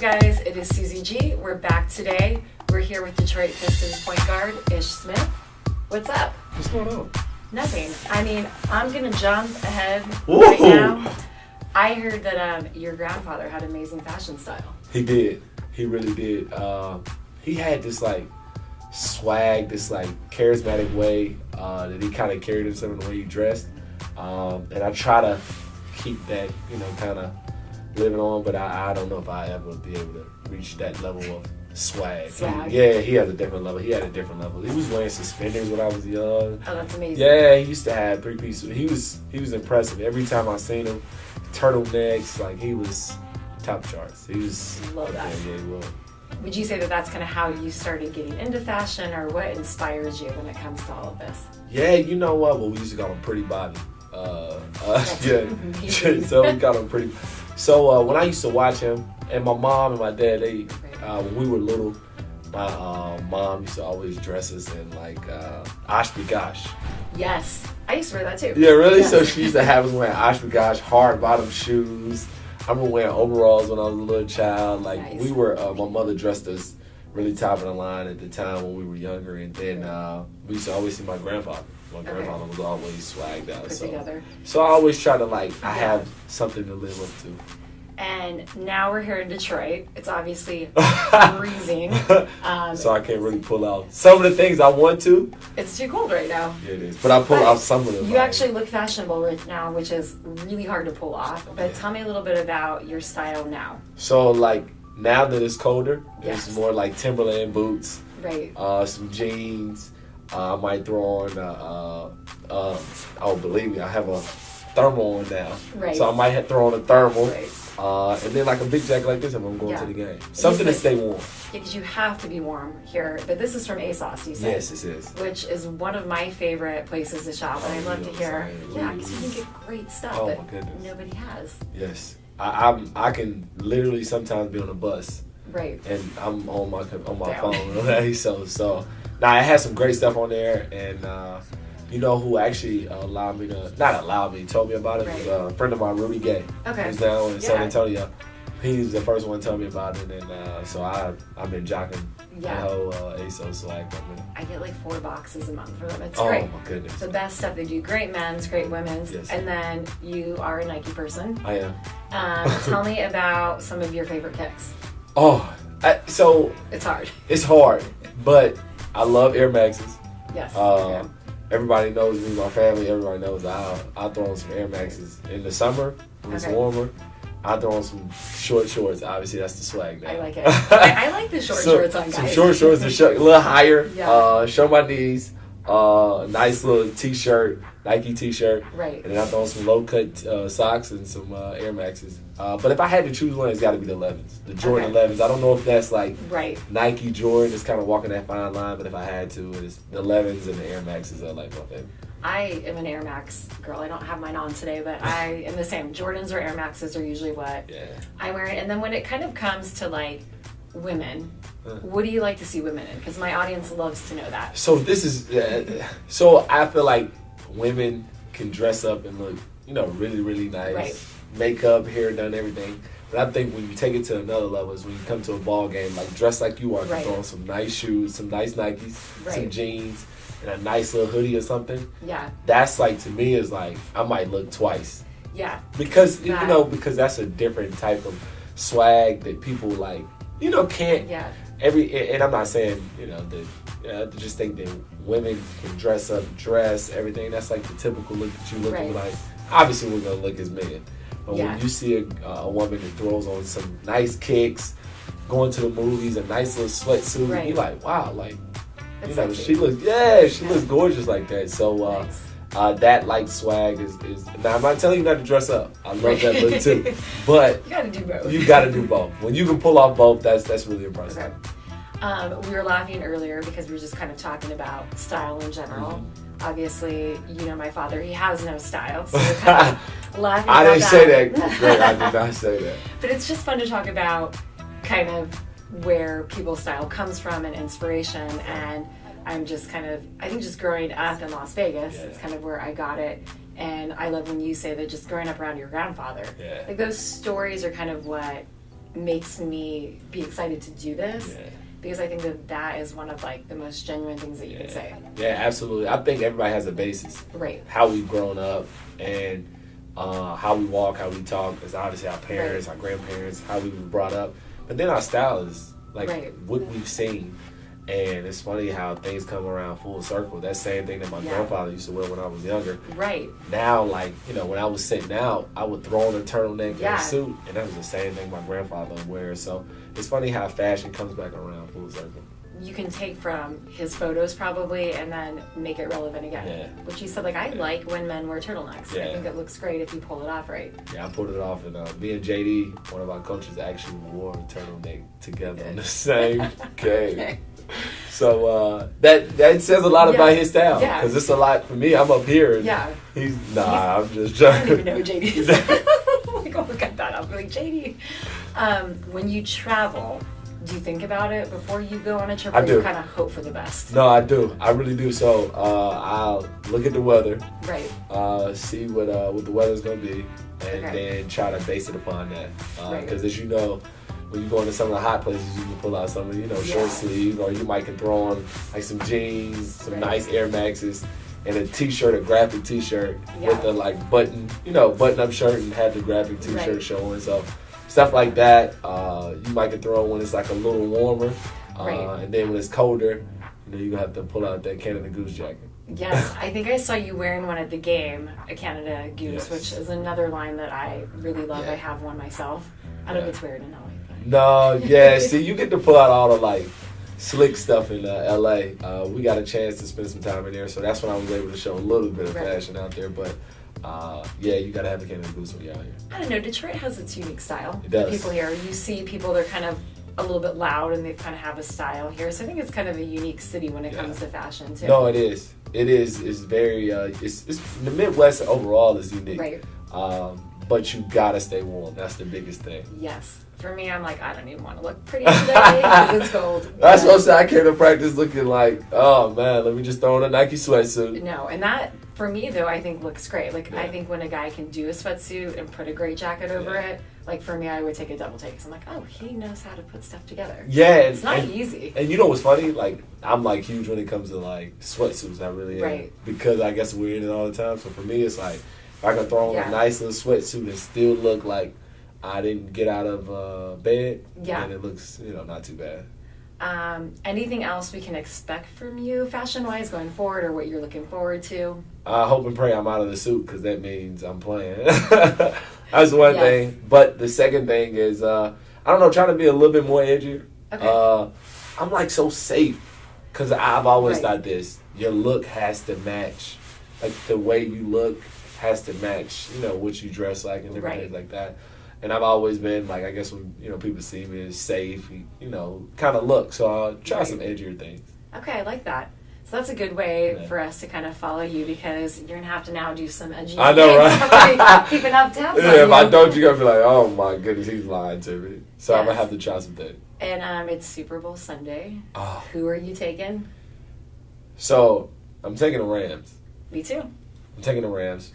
guys? It is Suzi G. We're back today. We're here with Detroit Pistons point guard Ish Smith. What's up? What's going on? Nothing. I mean, I'm gonna jump ahead Ooh. right now. I heard that your grandfather had amazing fashion style. He did. He really did. He had this like swag, this like charismatic way that he kind of carried himself in the way he dressed. And I try to keep that, kind of living on, but I don't know if I ever would be able to reach that level of swag. Yeah, he has a different level. He had a different level. He was wearing suspenders when I was young. Oh, that's amazing. Yeah, he used to have three-piece. He was impressive. Every time I seen him, turtlenecks, like he was top charts. He was. Love that. Yeah, he was. Would you say that that's kind of how you started getting into fashion, or what inspires you when it comes to all of this? Yeah, you know what? Well, we used to call him Pretty Bobby. Yeah. So we called him Pretty. So when I used to watch him, and my mom and my dad, when we were little, my mom used to always dress us in like Oshby Gosh. Yes, I used to wear that too. Yeah, really? Yes. So she used to have us wearing Oshby Gosh, hard bottom shoes. I remember wearing overalls when I was a little child. Like Nice. we were, my mother dressed us really top of the line at the time when we were younger, and then we used to always see my grandfather. My grandfather was always swagged out. Put together. So I always try to I have something to live up to. And now we're here in Detroit. It's obviously freezing. So I can't really pull out some of the things I want to. It's too cold right now. Yeah, it is. But I pull out some of them. You actually look fashionable right now, which is really hard to pull off. But tell me a little bit about your style now. So now that it's colder, Yes. it's more like Timberland boots, Right. some jeans. I might throw on oh, believe me, I have a thermal on now. Right. So I might throw on a thermal. Right. And then like a big jacket like this if I'm going Yeah. to the game. Something to stay warm. Because you have to be warm here. But this is from Asos, you said. Yes, this is. Which is one of my favorite places to shop. And I'd love to hear. Yeah, because you can get great stuff Oh, that my goodness. nobody has. Yes. I can literally sometimes be on a bus Right. and I'm on my Down. phone. Okay? So now it has some great stuff on there, and you know who actually told me about it was a friend of mine, Rudy Gay. Okay. He's down in San Yeah. Antonio. He's the first one to tell me about it, and so I've been jocking Yeah. the whole ASOS swag company. I get like 4 boxes a month for them. It's Oh great. my goodness. The best stuff they do. Great men's, great women's. Yes. And then you are a Nike person. I am. Tell me about some of your favorite kicks. So It's hard. it's hard, but I love Air Maxes. Yes. Okay. Everybody knows me, my family, everybody knows I'll throw on some Air Maxes. In the summer, when it's warmer, I'll throw on some short shorts. Obviously, that's the swag now. I like it. I like the short shorts on guys. Some short shorts, a little higher, Yeah. show my knees, a nice little t-shirt, Nike t-shirt. Right. And then I throw on some low-cut socks and some Air Maxes. But if I had to choose one, it's got to be the 11s. The Jordan 11s. I don't know if that's like Right. Nike Jordan is kind of walking that fine line, but if I had to, it's the 11s and the Air Maxes are like my favorite. I am an Air Max girl. I don't have mine on today, but I am the same. Jordans or Air Maxes are usually what I wear. And then when it kind of comes to like women, what do you like to see women in? Because my audience loves to know that. So this is, so I feel like women can dress up and look, really, really nice. Right. Makeup, hair done, everything. But I think when you take it to another level is when you come to a ball game, like dress like you are, Right. throw on some nice shoes, some nice Nikes, some Right. jeans, and a nice little hoodie or something. Yeah. That's like, to me, is like, I might look twice. Yeah. Because, That- because that's a different type of swag that people like, can't. Yeah. And I'm not saying, I just think that women can dress everything. That's like the typical look that you look Right. like. Obviously, we're gonna look as men, but Yeah. when you see a woman that throws on some nice kicks, going to the movies, a nice little sweatsuit, Right. you're like, wow, like, That's sexy. she looks gorgeous like that. So Nice. that like swag is. Now I'm not telling you not to dress up. I love that look too, but You gotta do both. you got to do both. When you can pull off both, that's really impressive. Okay. We were laughing earlier because we were just kind of talking about style in general. Mm-hmm. Obviously, my father, he has no style, so we're kind of laughing I about didn't say that. Greg, I did not say that. But it's just fun to talk about kind of where people's style comes from and inspiration. And I'm just I think just growing up in Las Vegas, it's kind of where I got it. And I love when you say that just growing up around your grandfather. Yeah. Like those stories are kind of what makes me be excited to do this. Yeah. Because I think that is one of like the most genuine things that you can say. Yeah, absolutely. I think everybody has a basis. Right. How we've grown up and how we walk, how we talk is obviously our parents, our grandparents, how we were brought up. But then our style is like what we've seen. And it's funny how things come around full circle. That same thing that my grandfather used to wear when I was younger. Right. Now, like, you know, when I was sitting out, I would throw on a turtleneck and a suit, and that was the same thing my grandfather would wear. So it's funny how fashion comes back around full circle. You can take from his photos probably and then make it relevant again. Yeah. Which you said, like, I like when men wear turtlenecks. Yeah. I think it looks great if you pull it off right. Yeah, I pulled it off, and me and JD, one of our coaches, actually wore a turtleneck together on the same game. Okay. So that says a lot about his style, because it's a lot for me. I'm up here. And I'm just joking. I don't even know who JD is. Like, oh, look at that. I'm like, JD. When you travel, do you think about it before you go on a trip, or you kind of hope for the best? No, I do. I really do. So I'll look at the weather, see what the weather's gonna be, and then try to base it upon that. Because as you know, when you go into some of the hot places, you can pull out some of, short sleeve, or you might can throw on like some jeans, some nice Air Maxes, and a t-shirt, a graphic t-shirt with a like button-up shirt and have the graphic t-shirt showing. So stuff like that, you might can throw when it's like a little warmer, and then when it's colder, you gonna have to pull out that Canada Goose jacket. Yes, I think I saw you wearing one at the game, a Canada Goose, which is another line that I really love. I have one myself. I don't get to wear it in LA. No, see, you get to pull out all the like slick stuff in LA. We got a chance to spend some time in there, so that's when I was able to show a little bit of fashion out there. But you got to have the Canada Goose when you're out here. I don't know. Detroit has its unique style. It does. People here, you see people, they're kind of a little bit loud and they kind of have a style here. So I think it's kind of a unique city when it comes to fashion too. No, it is. It is. It's very. It's the Midwest overall is unique. Right. But you gotta stay warm. That's the biggest thing. Yes. For me, I'm like, I don't even want to look pretty today because it's cold. That's what I'm saying. I came to practice looking like, oh man, let me just throw on a Nike sweatsuit. No, and that, for me though, I think looks great. Like, I think when a guy can do a sweatsuit and put a great jacket over it, like for me, I would take a double take. Because I'm like, oh, he knows how to put stuff together. Yeah. It's not easy. And you know what's funny? Like, I'm like huge when it comes to like sweatsuits. I really am. Right. Because I guess we're in it all the time. So for me, it's like, if I can throw on a nice little sweatsuit and still look like I didn't get out of bed, and it looks, not too bad. Anything else we can expect from you fashion-wise going forward, or what you're looking forward to? I hope and pray I'm out of the suit, because that means I'm playing. That's one thing. But the second thing is, I don't know, trying to be a little bit more edgier. Okay. I'm like so safe, because I've always thought this. Your look has to match. Like the way you look has to match, what you dress like and different things like that. And I've always been like, I guess when people see me as safe, kind of look. So I'll try some edgier things. Okay, I like that. So that's a good way for us to kind of follow you, because you're gonna have to now do some edgy. I know, right? Keeping up tabs. If I don't, you're gonna be like, oh my goodness, he's lying to me. So I'm gonna have to try some things. And it's Super Bowl Sunday. Oh. Who are you taking? So I'm taking the Rams. Me too. I'm taking the Rams.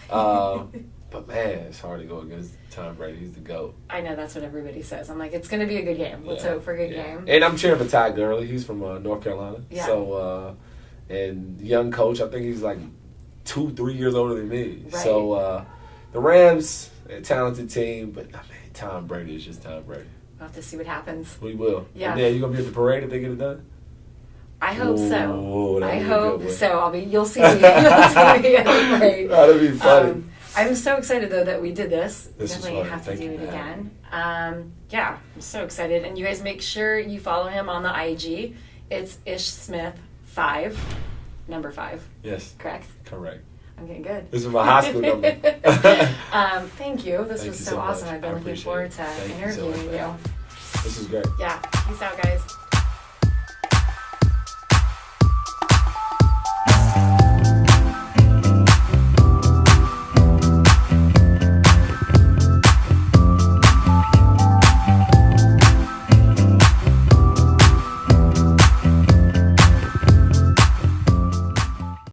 But man, it's hard to go against Tom Brady. He's the GOAT. I know, that's what everybody says. I'm like, it's going to be a good game. Let's hope for a good game. And I'm cheering for Ty Gurley. He's from North Carolina. Yeah. So, and young coach, I think he's like 2-3 years older than me. Right. So, the Rams, a talented team, but Tom Brady is just Tom Brady. We'll have to see what happens. We will. Yeah. And then you going to be at the parade if they get it done? I hope so. I hope so. You'll see me. You'll see me at the parade. That'll be funny. I'm so excited though that we did this. Definitely have to do it again. I'm so excited. And you guys make sure you follow him on the IG. It's ishsmith5, number 5. Yes. Correct? Correct. I'm getting good. This is my high school number. Thank you. This was so awesome. I've been looking forward to interviewing you. This is great. Yeah. Peace out, guys.